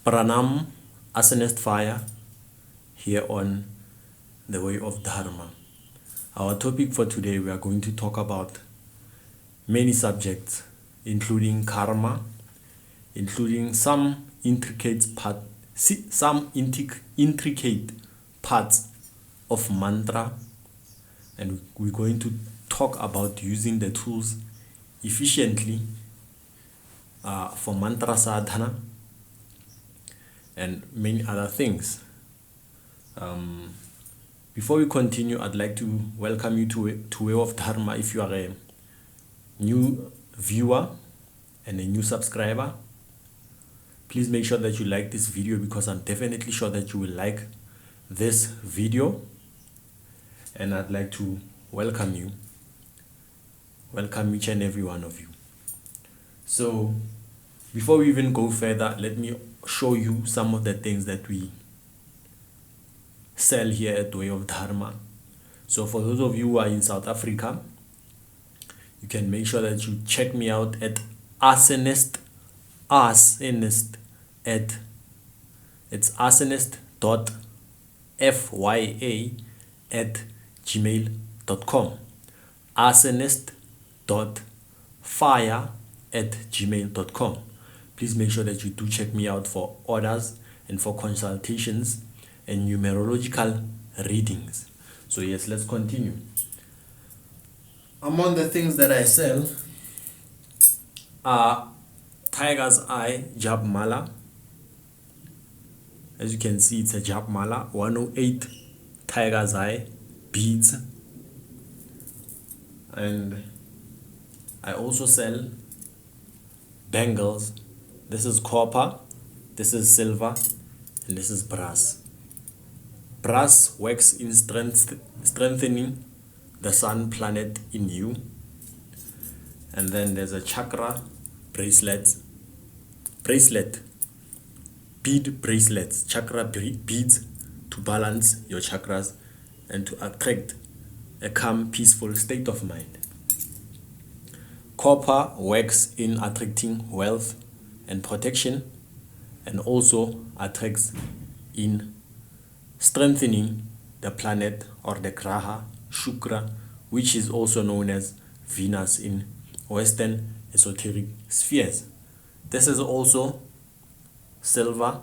Pranam Asanest Fire here on the Way of Dharma. Our topic for today, we are going to talk about many subjects, including karma, including some intricate parts of mantra, and we're going to talk about using the tools efficiently for mantra sadhana and many other things. Before we continue, I'd like to welcome you to Way of Dharma. If you are a new viewer and a new subscriber, please make sure that you like this video, because I'm definitely sure that you will like this video, and I'd like to welcome each and every one of you. So before we even go further, let me show you some of the things that we sell here at Way of Dharma. So for those of you who are in South Africa, you can make sure that you check me out at Asanest asanest.fya@gmail.com. asanest.fire@gmail.com. Please make sure that you do check me out for orders and for consultations and numerological readings. So yes, let's continue. Among the things that I sell are Tiger's Eye Jab Mala. As you can see, it's a Jab Mala, 108 Tiger's Eye beads. And I also sell bangles. This is copper, this is silver, and this is brass. Brass works in strengthening the sun planet in you. And then there's a chakra bead bracelets, chakra beads to balance your chakras and to attract a calm, peaceful state of mind. Copper works in attracting wealth and protection, and also attracts in strengthening the planet, or the graha shukra, which is also known as Venus in Western esoteric spheres. This is also silver,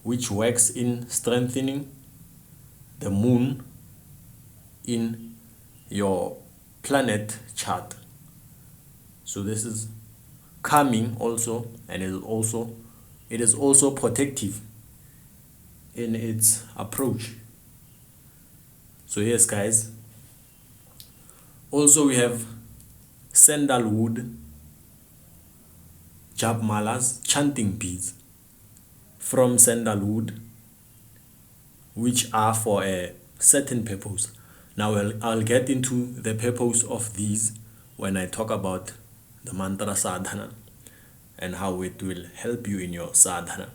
which works in strengthening the moon in your planet chart. So this is calming also, and it is also protective in its approach. So yes, guys, also we have sandalwood Jab Malas, chanting beads from sandalwood, which are for a certain purpose. Now I'll get into the purpose of these when I talk about the mantra sadhana and how it will help you in your sadhana.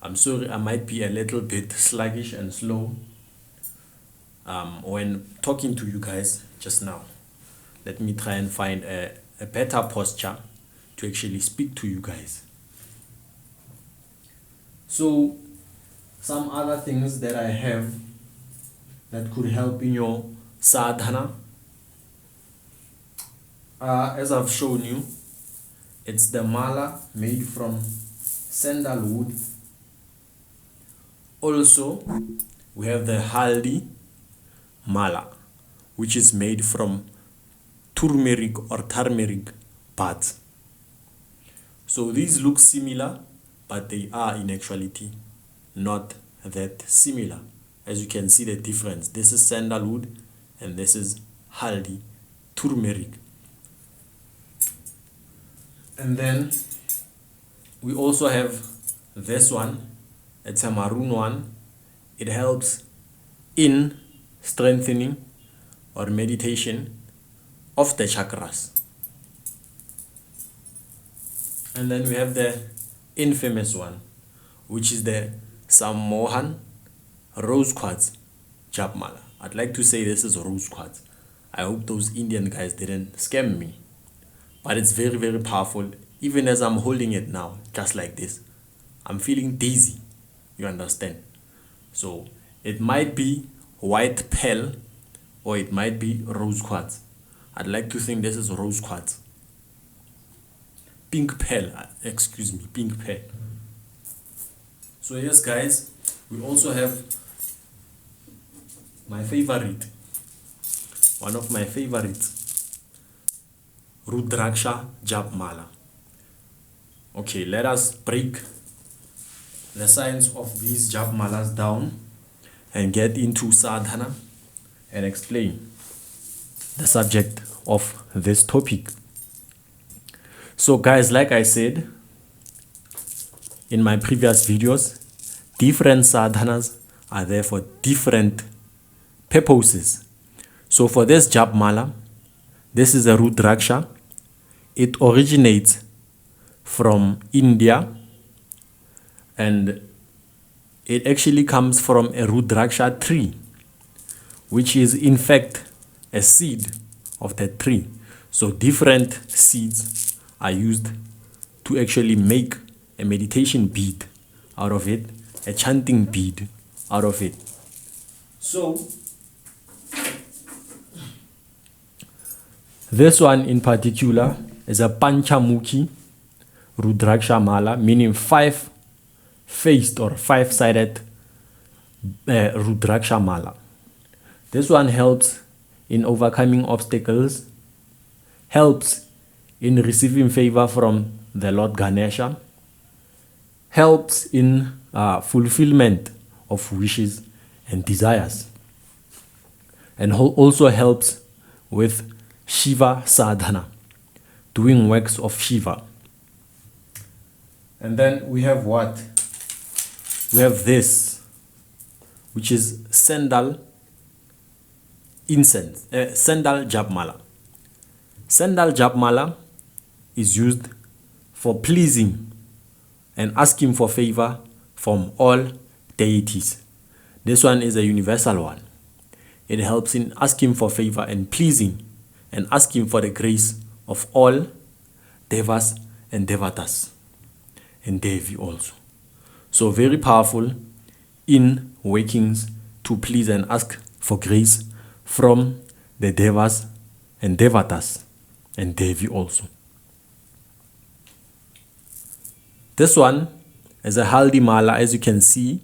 I'm sorry, I might be a little bit sluggish and slow when talking to you guys just now. Let me try and find a better posture to actually speak to you guys. So some other things that I have that could help in your sadhana, as I've shown you, it's the mala made from sandalwood. Also, we have the haldi mala, which is made from turmeric or turmeric buds. So these look similar, but they are in actuality not that similar. As you can see the difference, this is sandalwood and this is haldi, turmeric. And then we also have this one. It's a maroon one. It helps in strengthening or meditation of the chakras. And then we have the infamous one, which is the Sammohan rose quartz Jab Mala. I'd like to say this is rose quartz. I hope those Indian guys didn't scam me. But it's very, very powerful. Even as I'm holding it now, just like this, I'm feeling dizzy. You understand? So it might be white pearl or it might be rose quartz. I'd like to think this is rose quartz. Pink pearl, excuse me, pink pearl. So yes guys, we also have my favorite, one of my favorites, Rudraksha Japmala. Okay, let us break the science of these Japmalas down and get into sadhana and explain the subject of this topic. So guys, like I said in my previous videos, different sadhanas are there for different purposes. So for this Japmala, this is a Rudraksha. It originates from India and it actually comes from a Rudraksha tree, which is in fact a seed of that tree. So different seeds are used to actually make a meditation bead out of it, a chanting bead out of it. So this one in particular is a Panchamukhi Rudraksha Mala, meaning 5-faced or 5-sided Rudraksha Mala. This one helps in overcoming obstacles, helps in receiving favor from the Lord Ganesha, helps in fulfillment of wishes and desires, and also helps with Shiva sadhana, doing works of Shiva. And then we have what? We have this, which is sandal incense, sandal Japmala. Sandal Japmala is used for pleasing and asking for favor from all deities. This one is a universal one. It helps in asking for favor and pleasing and asking for the grace of all devas and devatas and devi also. So very powerful in workings to please and ask for grace from the devas and devatas and devi also. This one is a haldi mala. As you can see,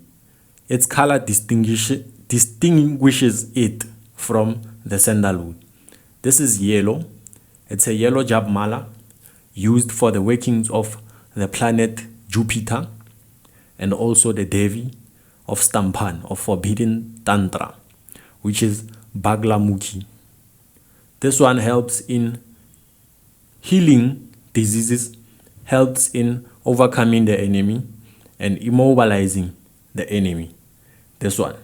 its color distinguishes it from the sandalwood. This is yellow. It's a yellow Japmala used for the workings of the planet Jupiter and also the Devi of Stampan, of forbidden Tantra, which is Baglamukhi. This one helps in healing diseases, helps in overcoming the enemy and immobilizing the enemy. This one.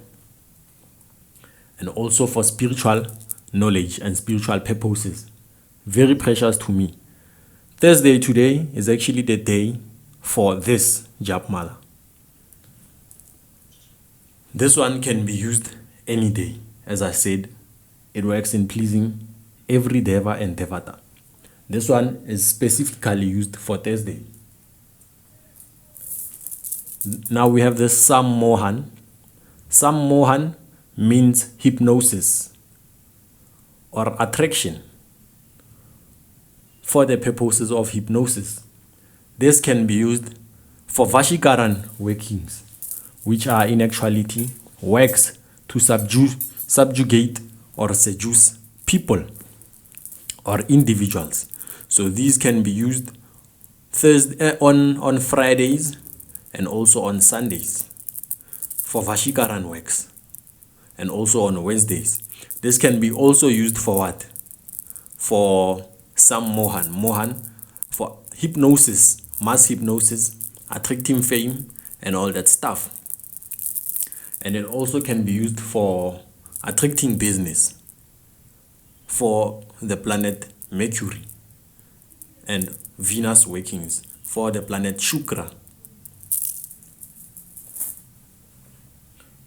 And also for spiritual knowledge and spiritual purposes. Very precious to me. Thursday today is actually the day for this Japmala. This one can be used any day. As I said, it works in pleasing every deva and devata. This one is specifically used for Thursday. Now we have the Sammohan. Sammohan means hypnosis or attraction for the purposes of hypnosis. This can be used for Vashikaran workings, which are in actuality works to subjugate or seduce people or individuals. So these can be used Thursday on Fridays and also on Sundays for Vashikaran works, and also on Wednesdays. This can be also used for what? For Mohan, for hypnosis, mass hypnosis, attracting fame and all that stuff. And it also can be used for attracting business for the planet Mercury, and Venus workings for the planet Shukra.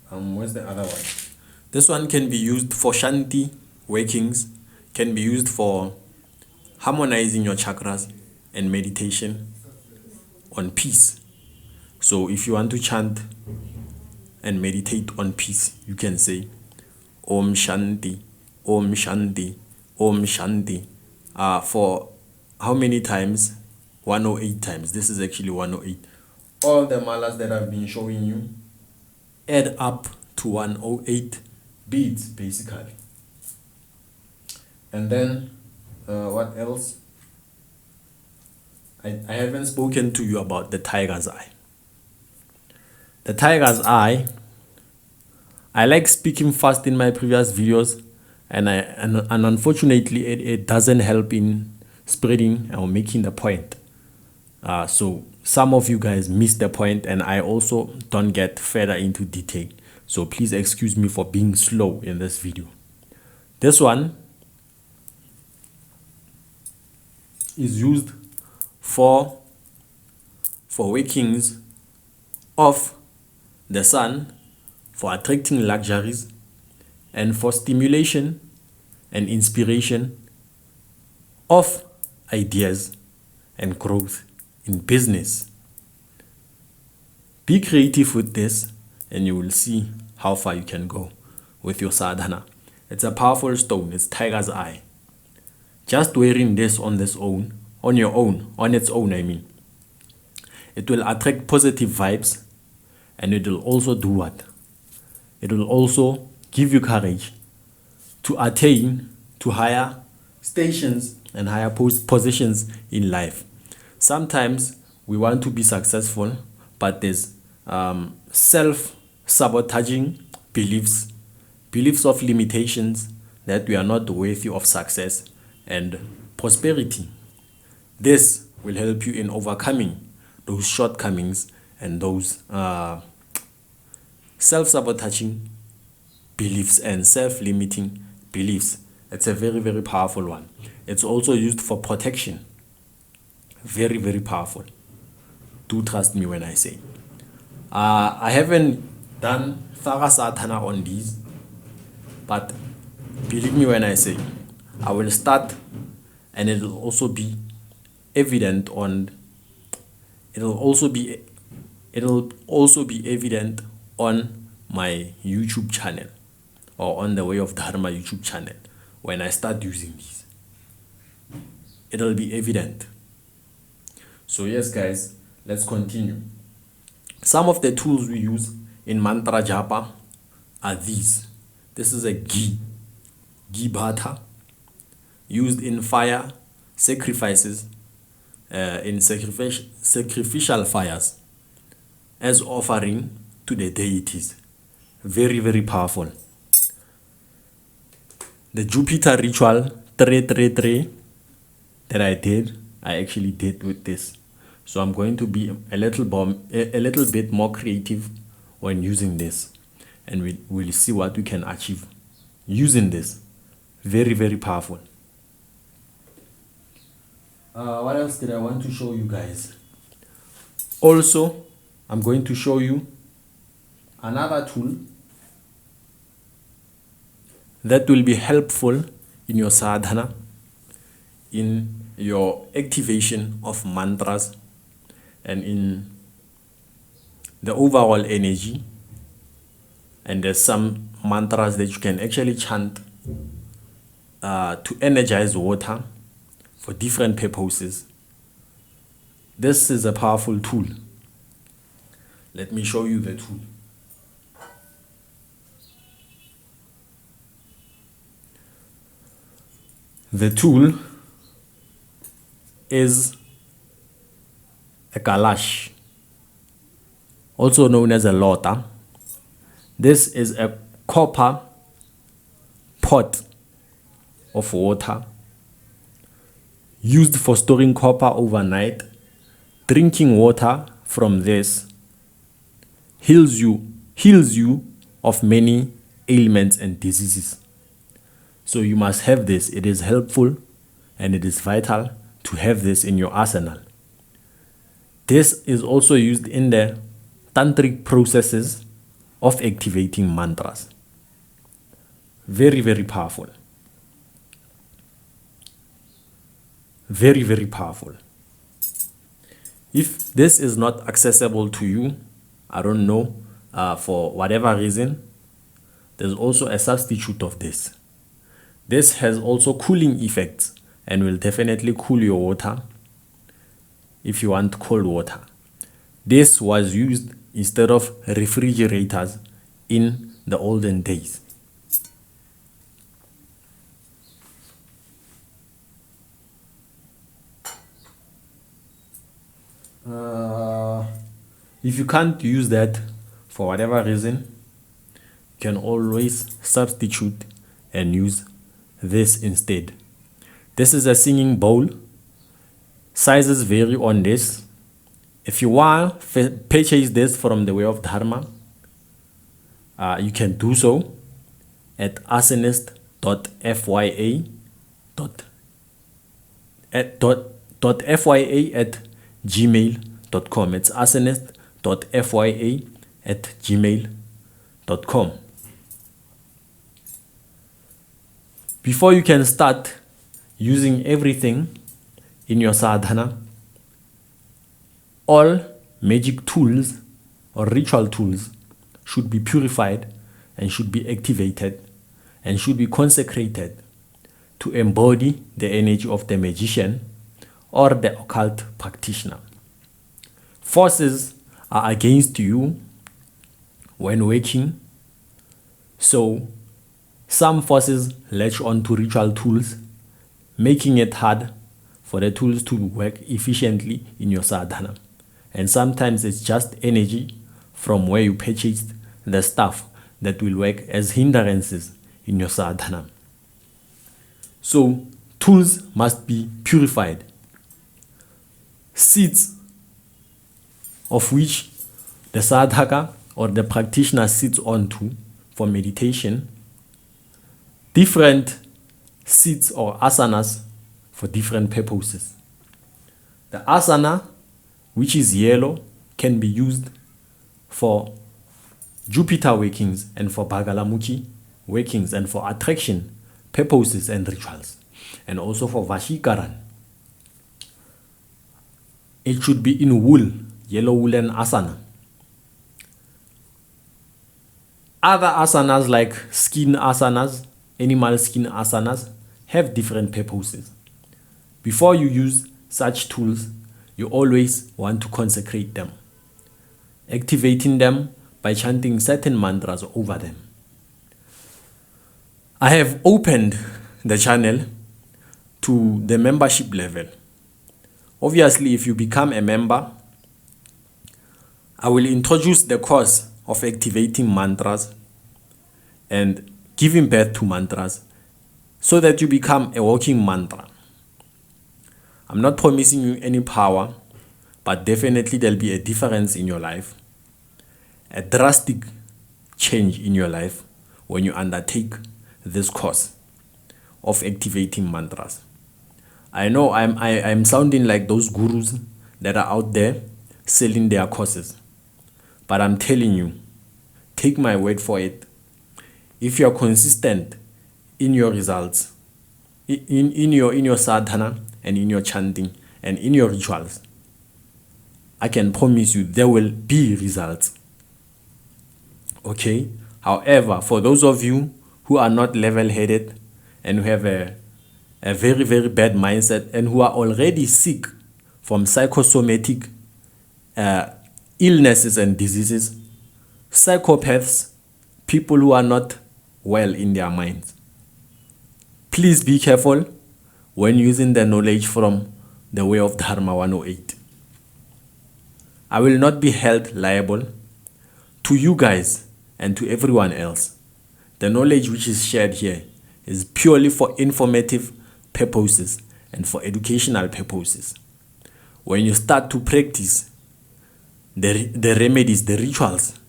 Where's the other one? This one can be used for Shanti workings, can be used for harmonizing your chakras and meditation on peace. So if you want to chant and meditate on peace, you can say Om Shanti, Om Shanti, Om Shanti. For how many times? 108 times. This is actually 108. All the malas that I've been showing you add up to 108 beads, basically. And then, what else? I haven't spoken to you about the tiger's eye. The tiger's eye, I like speaking fast in my previous videos, and unfortunately it doesn't help in spreading or making the point. So some of you guys miss the point, and I also don't get further into detail. So please excuse me for being slow in this video. This one is used for workings of the sun, for attracting luxuries, and for stimulation and inspiration of ideas and growth in business. Be creative with this, and you will see how far you can go with your sadhana. It's a powerful stone. It's tiger's eye. Just wearing this on its own, I mean, it will attract positive vibes, and it will also do what? It will also give you courage to attain to higher stations and higher positions in life. Sometimes we want to be successful, but there's self-sabotaging beliefs of limitations, that we are not worthy of success and prosperity. This will help you in overcoming those shortcomings and those self-sabotaging beliefs and self-limiting beliefs. It's a very, very powerful one. It's also used for protection. Very, very powerful. Do trust me when I say. I haven't done thorough sadhana on these, but believe me when I say I will start, and it'll also be evident on my YouTube channel, or on the Way of Dharma YouTube channel. When I start using these, it'll be evident. So yes guys, let's continue. Some of the tools we use in mantra japa are these. This is a ghee bhatha, used in fire sacrifices, in sacrificial fires, as offering to the deities. Very, very powerful. The Jupiter ritual 333 that I actually did with this. So I'm going to be a little bit more creative when using this, and we will see what we can achieve using this. Very, very powerful. What else did I want to show you guys? Also, I'm going to show you another tool that will be helpful in your sadhana, in your activation of mantras, and in the overall energy. And there's some mantras that you can actually chant to energize water for different purposes. This is a powerful tool. Let me show you the tool. The tool is a kalash, also known as a lota. This is a copper pot of water used for storing copper overnight. Drinking water from this heals you of many ailments and diseases. So you must have this. It is helpful and it is vital to have this in your arsenal. This is also used in the tantric processes of activating mantras. Very, very powerful. Very, very powerful. If this is not accessible to you, I don't know, for whatever reason, there's also a substitute of this. This has also cooling effects and will definitely cool your water if you want cold water. This was used instead of refrigerators in the olden days. If you can't use that for whatever reason, you can always substitute and use this instead. This is a singing bowl. Sizes vary on this. If you want to purchase this from the Way of Dharma, you can do so at arsonist.fya at gmail.com. It's arsonist.fya@gmail.com. Before you can start using everything in your sadhana, all magic tools or ritual tools should be purified and should be activated and should be consecrated to embody the energy of the magician or the occult practitioner. Forces are against you when working, so some forces latch on to ritual tools, making it hard for the tools to work efficiently in your sadhana. And sometimes it's just energy from where you purchased the stuff that will work as hindrances in your sadhana. So tools must be purified. Seats of which the sadhaka or the practitioner sits onto for meditation, different seats or asanas for different purposes. The asana, which is yellow, can be used for Jupiter workings and for Bhagalamukhī workings and for attraction purposes and rituals, and also for Vashikaran. It should be in wool, yellow woolen asana. Other asanas like skin asanas, animal skin asanas, have different purposes. Before you use such tools, you always want to consecrate them, activating them by chanting certain mantras over them. I have opened the channel to the membership level. Obviously, if you become a member, I will introduce the course of activating mantras and giving birth to mantras so that you become a walking mantra. I'm not promising you any power, but definitely there'll be a difference in your life, a drastic change in your life when you undertake this course of activating mantras. I know I'm sounding like those gurus that are out there selling their courses, but I'm telling you, take my word for it. If you're consistent in your results, in your sadhana and in your chanting and in your rituals, I can promise you there will be results. Okay? However, for those of you who are not level-headed and who have a very, very bad mindset and who are already sick from psychosomatic illnesses and diseases, psychopaths, people who are not well in their minds, please be careful when using the knowledge from the Way of Dharma 108. I will not be held liable to you guys and to everyone else. The knowledge which is shared here is purely for informative purposes and for educational purposes. When you start to practice the remedies, the rituals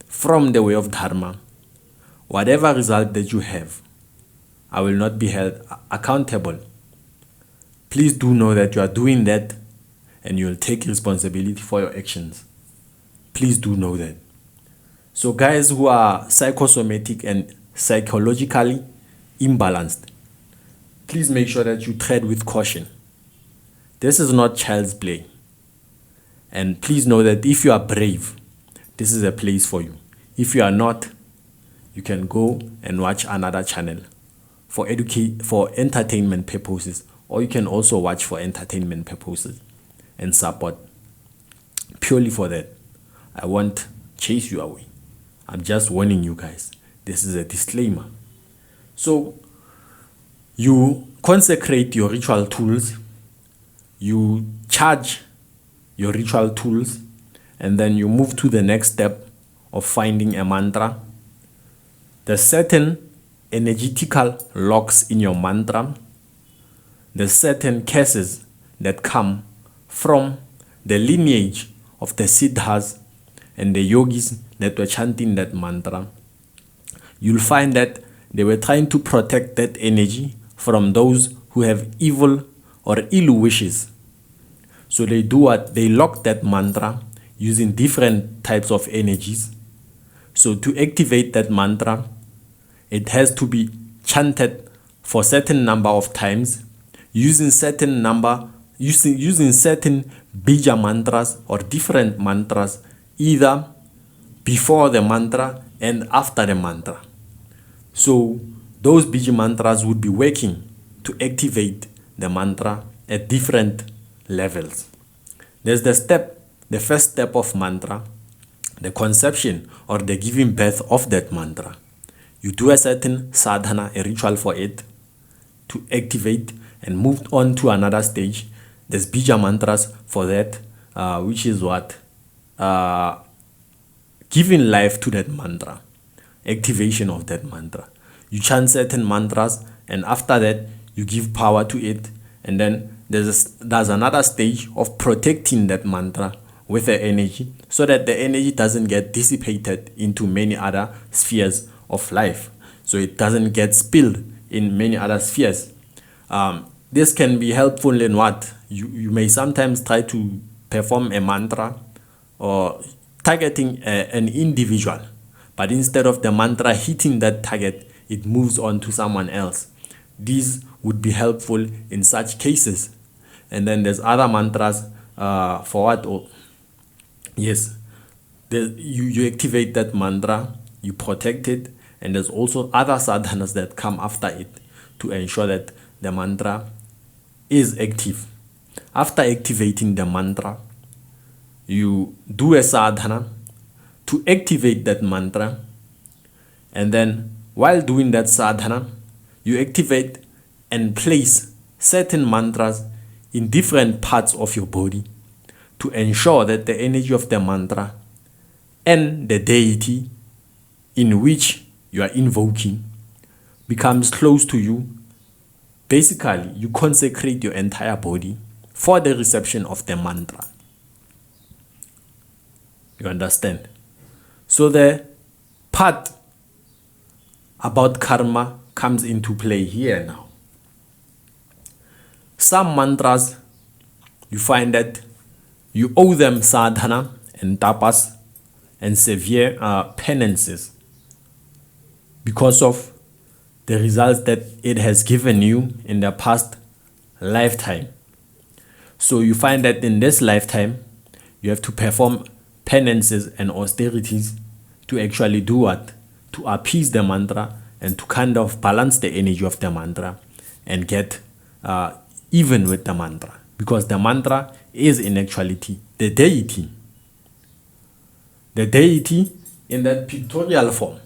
from the Way of Dharma, whatever result that you have, I will not be held accountable. Please do know that you are doing that and you will take responsibility for your actions. Please do know that. So guys who are psychosomatic and psychologically imbalanced, please make sure that you tread with caution. This is not child's play. And please know that if you are brave, this is a place for you. If you are not, you can go and watch another channel for entertainment purposes, or you can also watch for entertainment purposes and support. Purely for that, I won't chase you away. I'm just warning you guys. This is a disclaimer. So you consecrate your ritual tools, you charge your ritual tools, and then you move to the next step of finding a mantra. There's certain energetical locks in your mantra. There's certain cases that come from the lineage of the siddhas and the yogis that were chanting that mantra. You'll find that they were trying to protect that energy from those who have evil or ill wishes. So they do what? They lock that mantra using different types of energies. So to activate that mantra, it has to be chanted for certain number of times using certain bija mantras or different mantras, either before the mantra and after the mantra. So those bija mantras would be working to activate the mantra at different levels. There's the first step of mantra, the conception or the giving birth of that mantra. You do a certain sadhana, a ritual for it to activate and move on to another stage. There's bija mantras for that, which is what? Giving life to that mantra, activation of that mantra. You chant certain mantras, and after that, you give power to it. And then there's another stage of protecting that mantra with the energy so that the energy doesn't get dissipated into many other spheres of life. So it doesn't get spilled in many other spheres. This can be helpful in what? You may sometimes try to perform a mantra or targeting an individual, but instead of the mantra hitting that target, it moves on to someone else. These would be helpful in such cases. And then there's other mantras for what? Yes, you activate that mantra, you protect it, and there's also other sadhanas that come after it to ensure that the mantra is active. After activating the mantra, you do a sadhana to activate that mantra, and then while doing that sadhana, you activate and place certain mantras in different parts of your body to ensure that the energy of the mantra and the deity in which you are invoking becomes close to you. Basically, you consecrate your entire body for the reception of the mantra. You understand? So the part about karma comes into play here now. Some mantras, you find that you owe them sadhana and tapas and severe penances because of the results that it has given you in the past lifetime. So you find that in this lifetime, you have to perform penances and austerities to actually do what? To appease the mantra and to kind of balance the energy of the mantra and get even with the mantra. Because the mantra is in actuality the deity. The deity in that pictorial form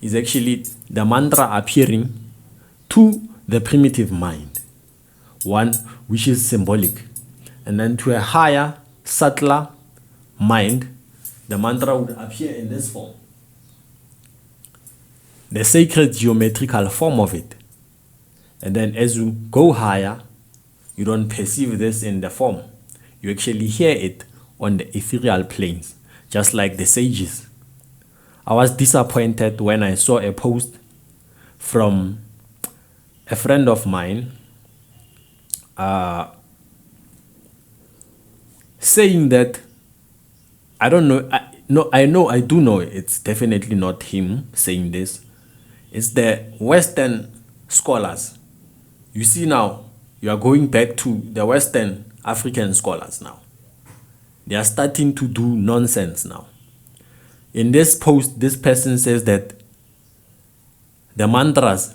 is actually the mantra appearing to the primitive mind, one which is symbolic. And then to a higher, subtler mind, the mantra would appear in this form, the sacred geometrical form of it. And then as you go higher, you don't perceive this in the form. You actually hear it on the ethereal planes, just like the sages. I was disappointed when I saw a post from a friend of mine saying that, I don't know, I do know it's definitely not him saying this. It's the Western scholars. You see now, you are going back to the Western African scholars now. They are starting to do nonsense now. In this post, this person says that the mantras,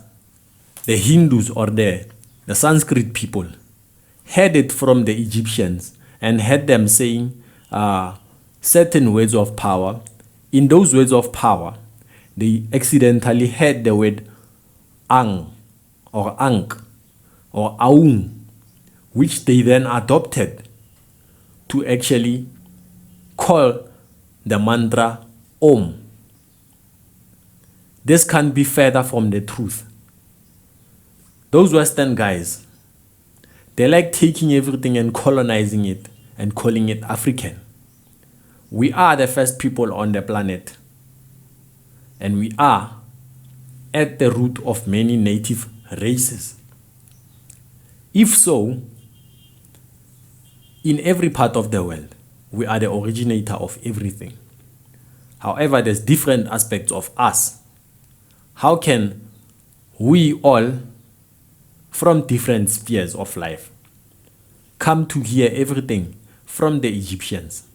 the Hindus or the Sanskrit people, had it from the Egyptians and had them saying certain words of power. In those words of power, they accidentally had the word ang or ankh or aung, which they then adopted to actually call the mantra Om. This can't be further from the truth. Those Western guys, they like taking everything and colonizing it and calling it African. We are the first people on the planet, and we are at the root of many native races. If so, in every part of the world, we are the originator of everything. However, there's different aspects of us. How can we all, from different spheres of life, come to hear everything from the Egyptians?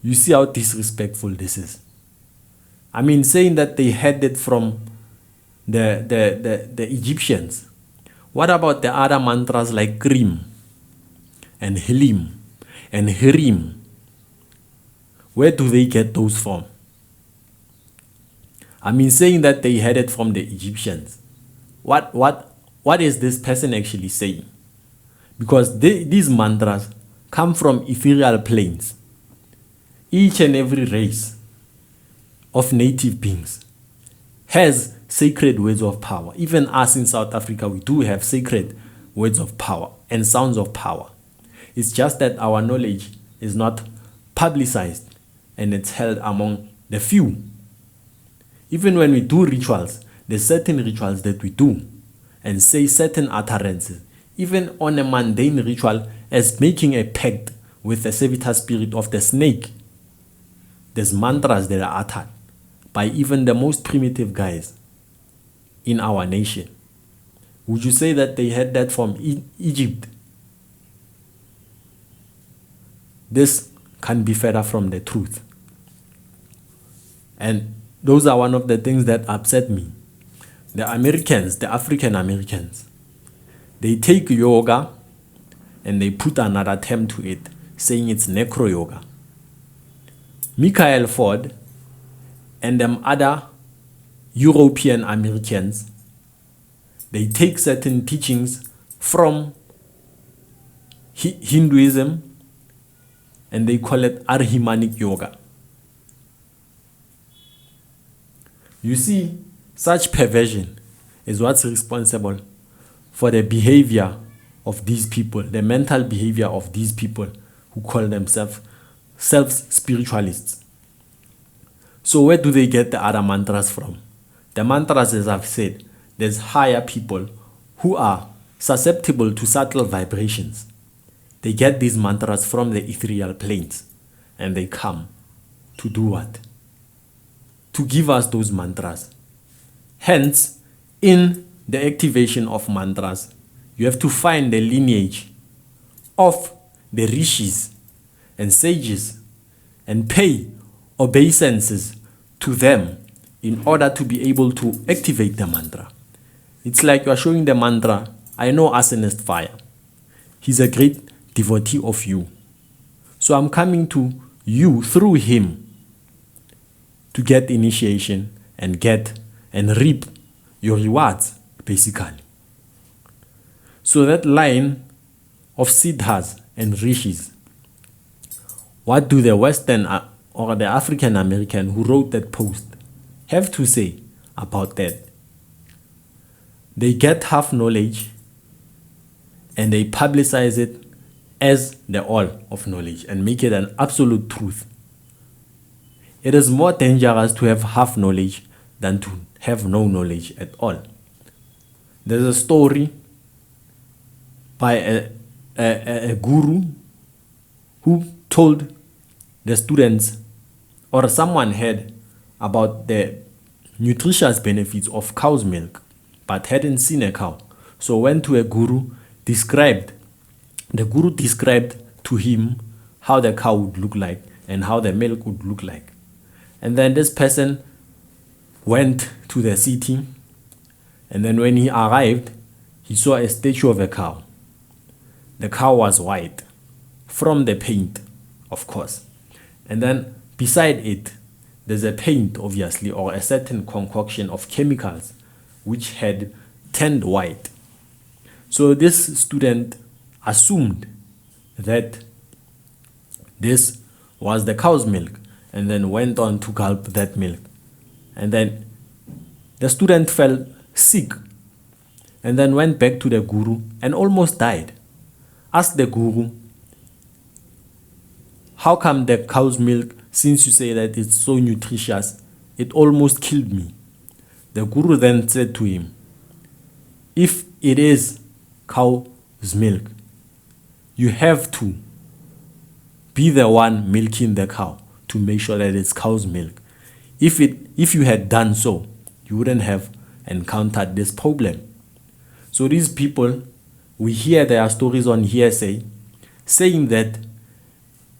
You see how disrespectful this is. I mean, saying that they had it from the Egyptians. What about the other mantras like Krim and Hilim and Hirim? Where do they get those from? I mean, saying that they had it from the Egyptians. What is this person actually saying? Because these mantras come from ethereal planes. Each and every race of native beings has sacred words of power. Even us in South Africa, we do have sacred words of power and sounds of power. It's just that our knowledge is not publicized and it's held among the few. Even when we do rituals, there's certain rituals that we do and say certain utterances, even on a mundane ritual as making a pact with the servitor spirit of the snake. There's mantras that are uttered by even the most primitive guys in our nation. Would you say that they had that from Egypt? This can be further from the truth. And those are one of the things that upset me. The Americans, the African Americans, they take yoga and they put another term to it, saying it's necro yoga. Michael Ford and them other European Americans, they take certain teachings from Hinduism and they call it Arhimanic yoga. You see, such perversion is what's responsible for the behavior of these people, the mental behavior of these people who call themselves self-spiritualists. So where do they get the other mantras from? The mantras, as I've said, there's higher people who are susceptible to subtle vibrations. They get these mantras from the ethereal planes and they come to do what? To give us those mantras. Hence, in the activation of mantras, you have to find the lineage of the rishis and sages and pay obeisances to them in order to be able to activate the mantra. It's like you are showing the mantra, I know Arsonist Fire. He's a great devotee of you. So I'm coming to you through him to get initiation and get and reap your rewards, basically. So that line of siddhas and rishis, what do the Western or the African American who wrote that post have to say about that? They get half knowledge and they publicize it as the all of knowledge and make it an absolute truth. It is more dangerous to have half knowledge than to have no knowledge at all. There's a story by a guru who told the students, or someone heard about the nutritious benefits of cow's milk but hadn't seen a cow. So went to a guru, the guru described to him how the cow would look like and how the milk would look like. And then this person went to the city, and then when he arrived, he saw a statue of a cow. The cow was white from the paint, of course. And then beside it, there's a paint, obviously, or a certain concoction of chemicals which had turned white. So this student assumed that this was the cow's milk and then went on to gulp that milk. And then the student fell sick and then went back to the guru and almost died. Asked the guru, how come the cow's milk, since you say that it's so nutritious, it almost killed me? The guru then said to him, if it is cow's milk, you have to be the one milking the cow to make sure that it's cow's milk. If you had done so, you wouldn't have encountered this problem. So these people, we hear their stories on hearsay, saying that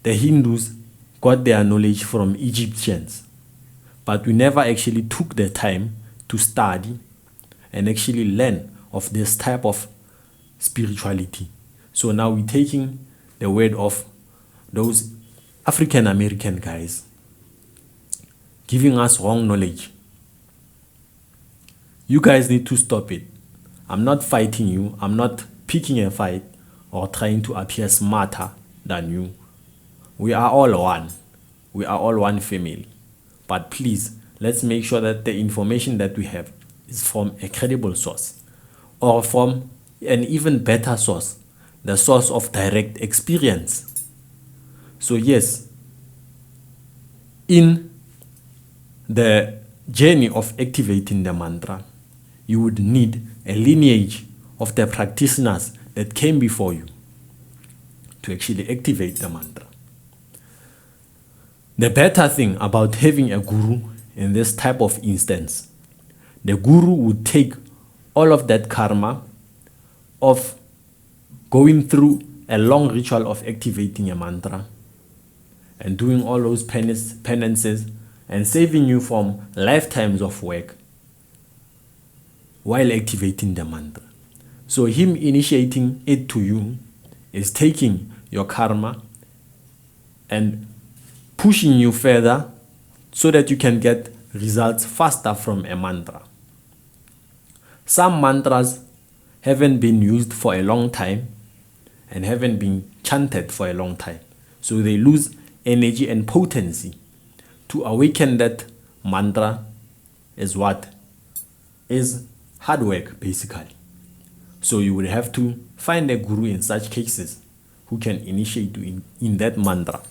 the Hindus got their knowledge from Egyptians, but we never actually took the time to study and actually learn of this type of spirituality. So now we're taking the word of those African American guys, giving us wrong knowledge. You guys need to stop it. I'm not fighting you. I'm not picking a fight or trying to appear smarter than you. We are all one. We are all one family. But please, let's make sure that the information that we have is from a credible source or from an even better source, the source of direct experience. So yes, in the journey of activating the mantra, you would need a lineage of the practitioners that came before you to actually activate the mantra. The better thing about having a guru in this type of instance, the guru would take all of that karma of going through a long ritual of activating a mantra and doing all those penances and saving you from lifetimes of work while activating the mantra. So him initiating it to you is taking your karma and pushing you further so that you can get results faster from a mantra. Some mantras haven't been used for a long time and haven't been chanted for a long time. So they lose energy and potency. To awaken that mantra is what? Is hard work, basically. So you would have to find a guru in such cases who can initiate you in that mantra.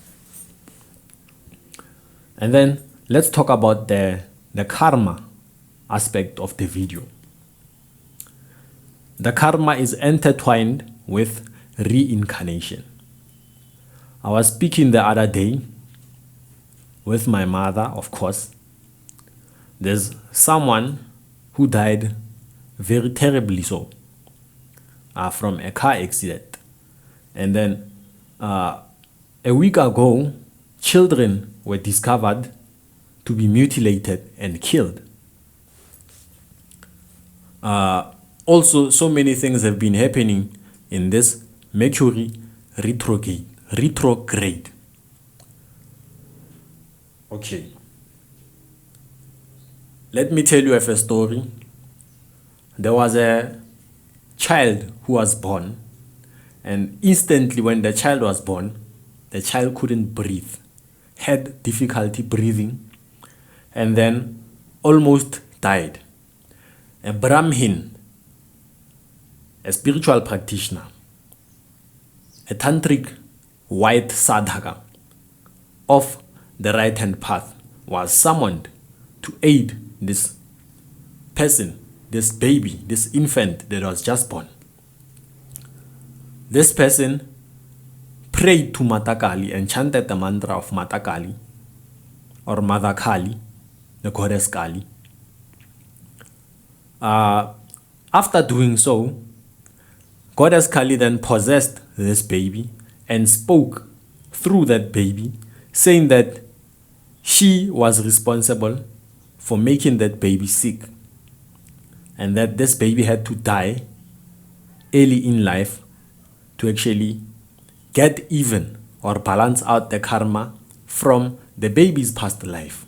And then let's talk about the karma aspect of the video. The karma is intertwined with reincarnation. I was speaking the other day with my mother, of course. There's someone who died very terribly so from a car accident. And then a week ago, children were discovered to be mutilated and killed. Also, so many things have been happening in this Mercury retrograde. Okay. Let me tell you a story. There was a child who was born, and instantly when the child was born, the child couldn't breathe, had difficulty breathing, and then almost died. A Brahmin, a spiritual practitioner, a tantric white sadhaka of the right hand path, was summoned to aid this person, this baby, this infant that was just born. This person prayed to Mata Kali and chanted the mantra of Mata Kali or Mother Kali, the goddess Kali. After doing so, Goddess Kali then possessed this baby and spoke through that baby, saying that she was responsible for making that baby sick, and that this baby had to die early in life to actually get even or balance out the karma from the baby's past life.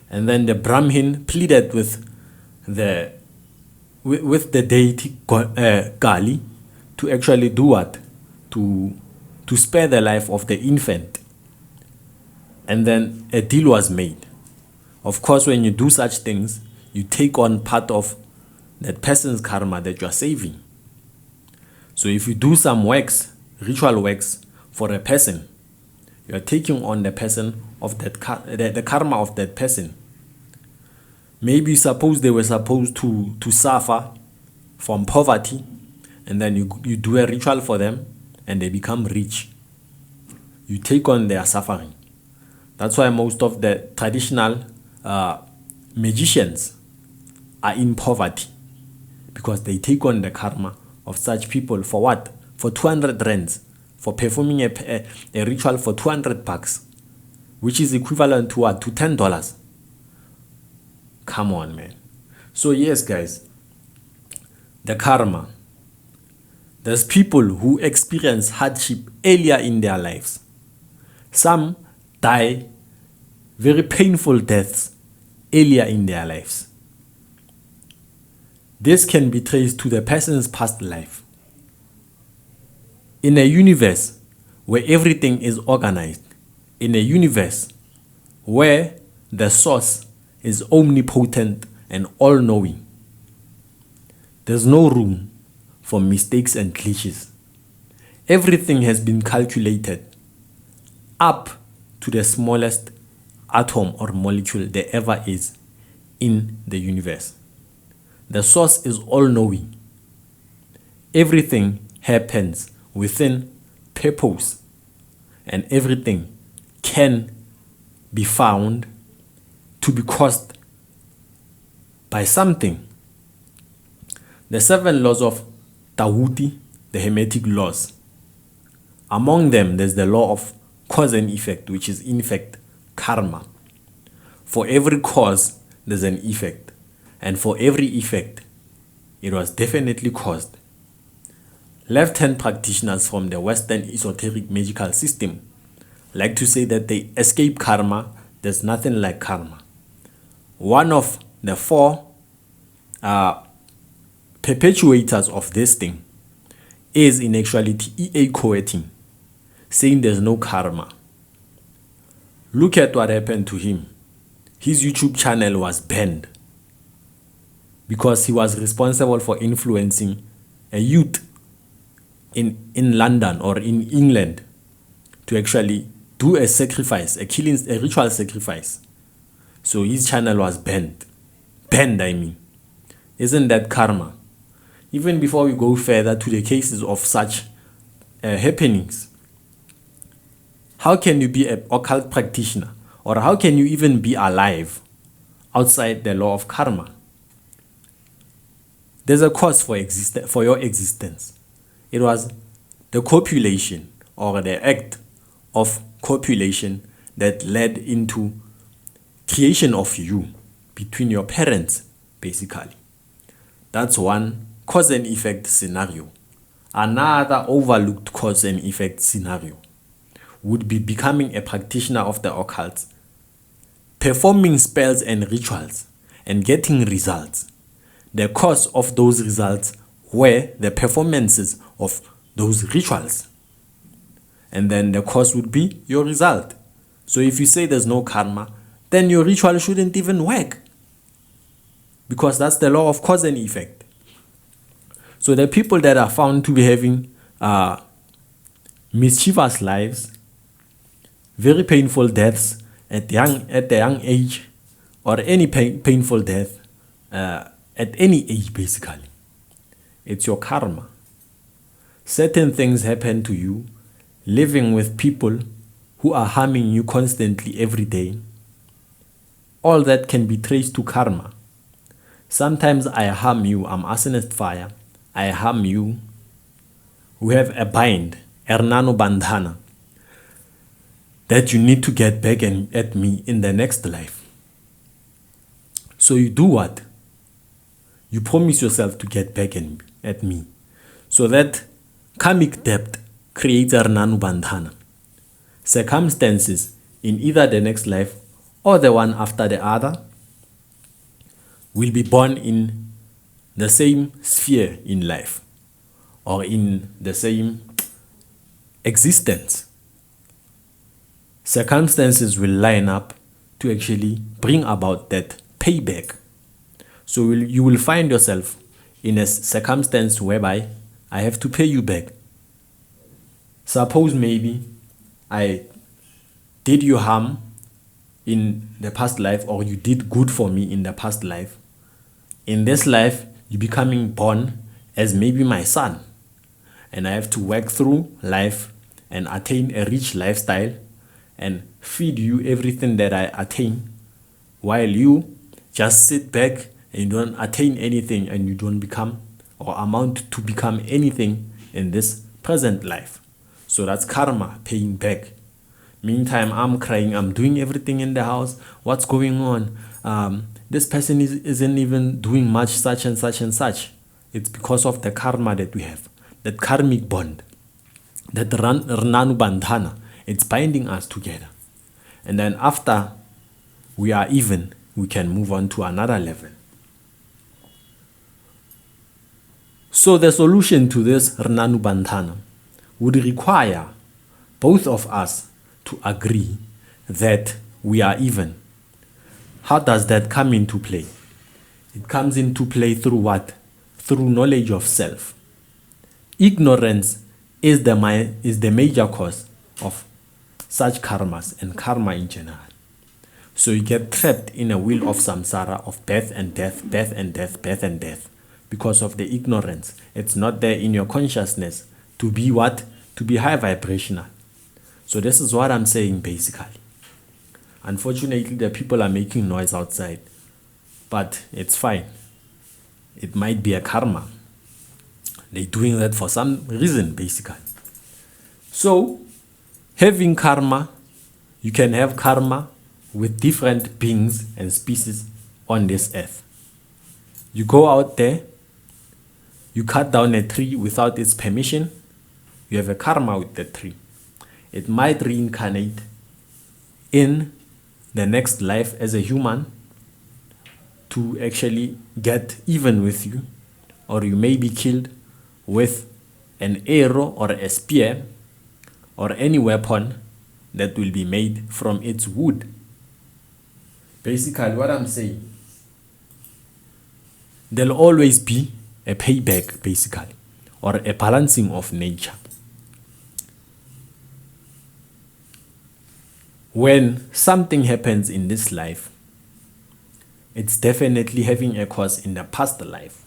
And then the Brahmin pleaded with the deity Kali to actually do what? To spare the life of the infant. And then a deal was made. Of course, when you do such things, you take on part of that person's karma that you are saving. So if you do some works, ritual works for a person, you are taking on the person of that the karma of that person. Maybe suppose they were supposed to suffer from poverty, and then you do a ritual for them and they become rich. You take on their suffering. That's why most of the traditional magicians are in poverty, because they take on the karma of such people for what? For 200 rands, for performing a ritual for 200 bucks, which is equivalent to what? To $10. Come on, man. So yes, guys, the karma. There's people who experience hardship earlier in their lives. Some die very painful deaths earlier in their lives. This can be traced to the person's past life. In a universe where everything is organized, in a universe where the source is omnipotent and all-knowing, there's no room for mistakes and glitches. Everything has been calculated up to the smallest atom or molecule there ever is in the universe. The source is all-knowing. Everything happens within purpose, and everything can be found to be caused by something. The 7 laws of Tahuti, the Hermetic laws. Among them, there's the law of cause and effect, which is in fact karma. For every cause, there's an effect. And for every effect, it was definitely caused. Left-hand practitioners from the Western esoteric magical system like to say that they escape karma. There's nothing like karma. One of the 4 perpetuators of this thing is in actuality E.A. Coeting, saying there's no karma. Look at what happened to him. His YouTube channel was banned because he was responsible for influencing a youth in London or in England to actually do a sacrifice, a ritual sacrifice. So his channel was banned. Banned, I mean. Isn't that karma? Even before we go further to the cases of such happenings, how can you be an occult practitioner, or how can you even be alive outside the law of karma? There's a cause for your existence. It was the copulation or the act of copulation that led into creation of you between your parents, basically. That's one cause and effect scenario. Another overlooked cause and effect scenario would be becoming a practitioner of the occult, performing spells and rituals and getting results. The cause of those results were the performances of those rituals. And then the cause would be your result. So if you say there's no karma, then your ritual shouldn't even work, because that's the law of cause and effect. So the people that are found to be having mischievous lives, very painful deaths at the young age, or any painful death at any age, basically, it's your karma. Certain things happen to you living with people who are harming you constantly every day. All that can be traced to karma. Sometimes I harm you, I'm arsonist fire, I harm you. We have a bind, Ernano Bandhana, that you need to get back at me in the next life. So you do what? You promise yourself to get back at me. So that karmic debt creates a Rnanubandhana. Circumstances in either the next life or the one after the other will be born in the same sphere in life or in the same existence. Circumstances will line up to actually bring about that payback. So you will find yourself in a circumstance whereby I have to pay you back. Suppose maybe I did you harm in the past life, or you did good for me in the past life. In this life, you're becoming born as maybe my son, and I have to work through life and attain a rich lifestyle and feed you everything that I attain, while you just sit back and you don't attain anything and you don't become or amount to become anything in this present life. So that's karma paying back. Meantime, I'm crying, I'm doing everything in the house. What's going on? This person isn't even doing much, such and such and such. It's because of the karma that we have, that karmic bond, that Rnanubandhana. It's binding us together. And then after we are even, we can move on to another level. So the solution to this Rnanubandhana would require both of us to agree that we are even. How does that come into play? It comes into play through what? Through knowledge of self. Ignorance is the major cause of such karmas and karma in general. So you get trapped in a wheel of samsara of birth and death, birth and death, birth and death, because of the ignorance. It's not there in your consciousness to be what? To be high vibrational. So this is what I'm saying basically. Unfortunately, the people are making noise outside, but it's fine. It might be a karma. They're doing that for some reason basically. So having karma, you can have karma with different beings and species on this earth. You go out there, you cut down a tree without its permission, you have a karma with the tree. It might reincarnate in the next life as a human to actually get even with you, or you may be killed with an arrow or a spear or any weapon that will be made from its wood. Basically, what I'm saying, there'll always be a payback, basically, or a balancing of nature. When something happens in this life, it's definitely having a cause in the past life.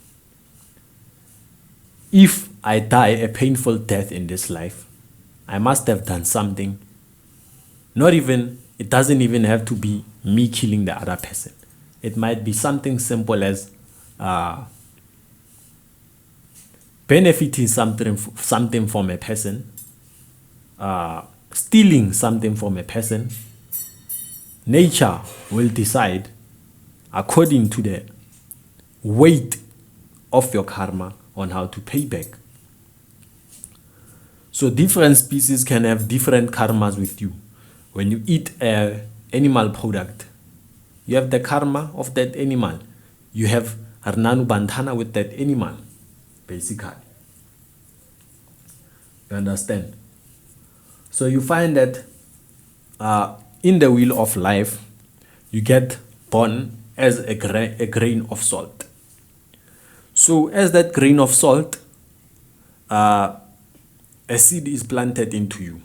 If I die a painful death in this life, I must have done something. It doesn't even have to be me killing the other person. It might be something simple as benefiting something from a person, stealing something from a person. Nature will decide according to the weight of your karma on how to pay back. So different species can have different karmas with you. When you eat an animal product, you have the karma of that animal. You have Rnanubandhana with that animal, basically. You understand? So you find that in the wheel of life, you get born as a grain of salt. So as that grain of salt, a seed is planted into you.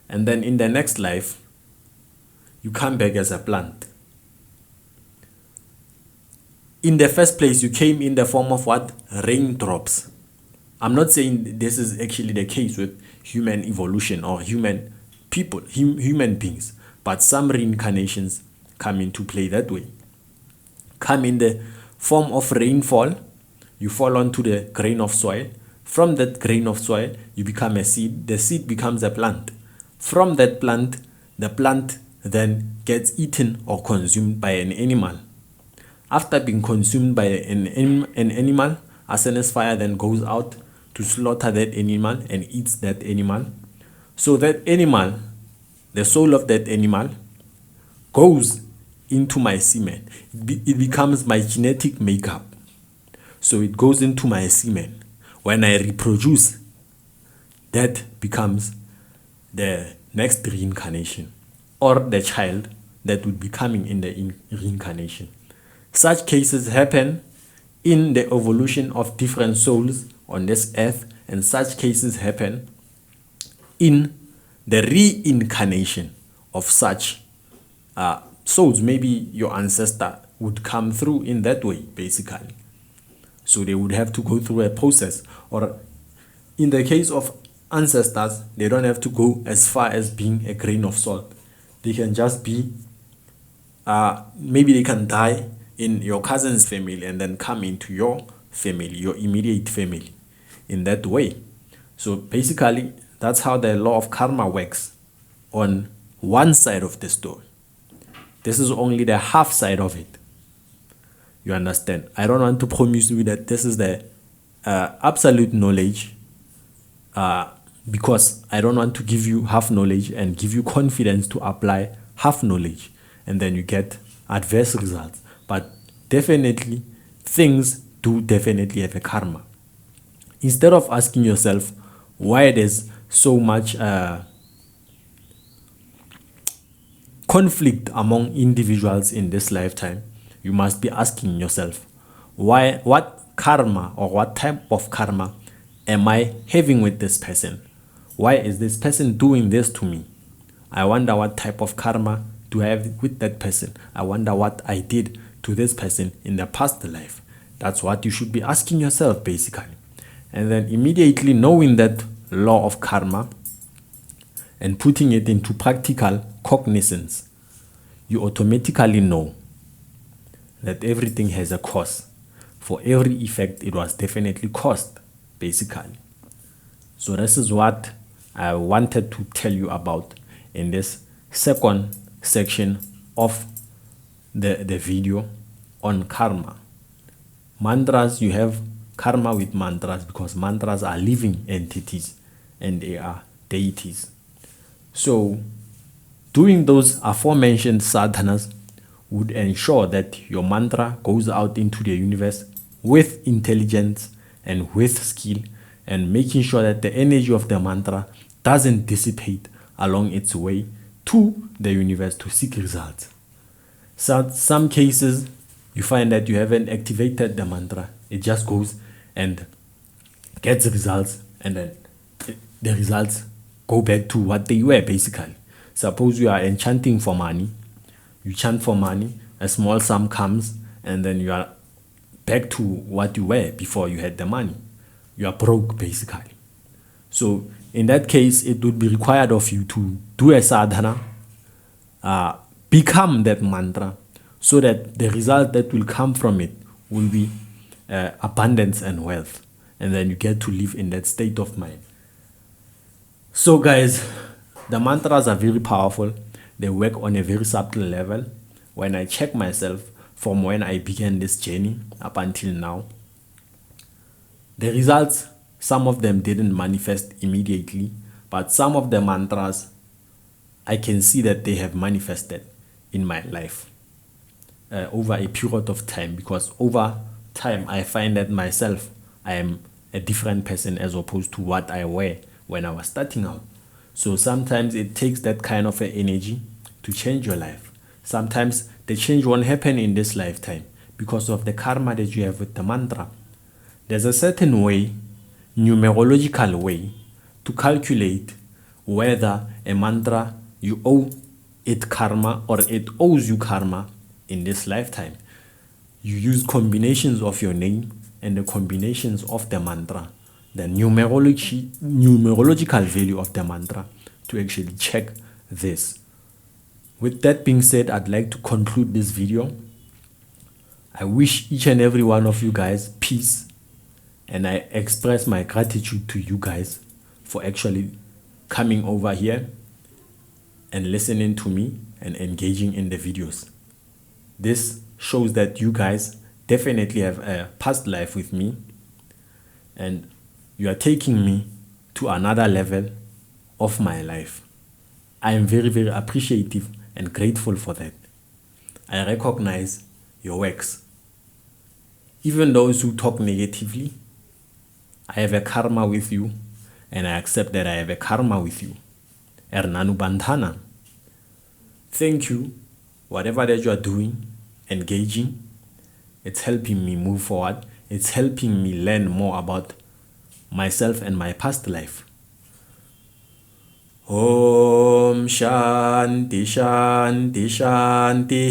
And then in the next life, you come back as a plant. In the first place, you came in the form of what? Raindrops. I'm not saying this is actually the case with human evolution or human people, human beings, but some reincarnations come into play that way. Come in the form of rainfall, you fall onto the grain of soil. From that grain of soil, you become a seed. The seed becomes a plant. From that plant, the plant then gets eaten or consumed by an animal. After being consumed by an animal, arsonist fire then goes out to slaughter that animal and eats that animal. So that animal, the soul of that animal, goes into my semen. It becomes my genetic makeup. So it goes into my semen. When I reproduce, that becomes the next reincarnation, or the child that would be coming in the reincarnation. Such cases happen in the evolution of different souls on this earth, and such cases happen in the reincarnation of such souls. Maybe your ancestor would come through in that way, basically. So they would have to go through a process, or in the case of ancestors, they don't have to go as far as being a grain of salt. They can just be, maybe they can die in your cousin's family and then come into your family, your immediate family, in that way. So basically, that's how the law of karma works on one side of the story. This is only the half side of it. You understand? I don't want to promise you that this is the absolute knowledge, because I don't want to give you half knowledge and give you confidence to apply half knowledge, and then you get adverse results. But definitely, things do definitely have a karma. Instead of asking yourself why there's so much conflict among individuals in this lifetime, you must be asking yourself, what karma or what type of karma am I having with this person? Why is this person doing this to me? I wonder what type of karma do I have with that person. I wonder what I did to this person in the past life. That's what you should be asking yourself, basically. And then immediately knowing that law of karma and putting it into practical cognizance, you automatically know that everything has a cause. For every effect, it was definitely caused, basically. So this is what I wanted to tell you about in this second section of the video on karma. Mantras, you have karma with mantras because mantras are living entities and they are deities. So doing those aforementioned sadhanas would ensure that your mantra goes out into the universe with intelligence and with skill, and making sure that the energy of the mantra doesn't dissipate along its way to the universe to seek results. So some cases you find that you haven't activated the mantra, it just goes and gets results, and then the results go back to what they were, basically. Suppose you are enchanting for money, you chant for money, a small sum comes, and then you are back to what you were before you had the money. You are broke, basically. So in that case, it would be required of you to do a sadhana, become that mantra, so that the result that will come from it will be abundance and wealth, and then you get to live in that state of mind. So guys, the mantras are very powerful. They work on a very subtle level. When I check myself from when I began this journey up until now, the results, some of them didn't manifest immediately, but some of the mantras, I can see that they have manifested in my life over a period of time, because over time I find that myself, I am a different person as opposed to what I were when I was starting out. So sometimes it takes that kind of energy to change your life. Sometimes the change won't happen in this lifetime because of the karma that you have with the mantra. There's a certain way, numerological way, to calculate whether a mantra you owe it karma or it owes you karma in this lifetime. You use combinations of your name and the combinations of the mantra, the numerological value of the mantra, to actually check this. With that being said, I'd like to conclude this video. I wish each and every one of you guys peace, and I express my gratitude to you guys for actually coming over here and listening to me and engaging in the videos. This shows that you guys definitely have a past life with me and you are taking me to another level of my life. I am very, very appreciative and grateful for that. I recognize your works. Even those who talk negatively, I have a karma with you, and I accept that I have a karma with you. Ernanu Bandhana. Thank you. Whatever that you are doing, engaging, it's helping me move forward. It's helping me learn more about myself and my past life. Om Shanti Shanti Shanti.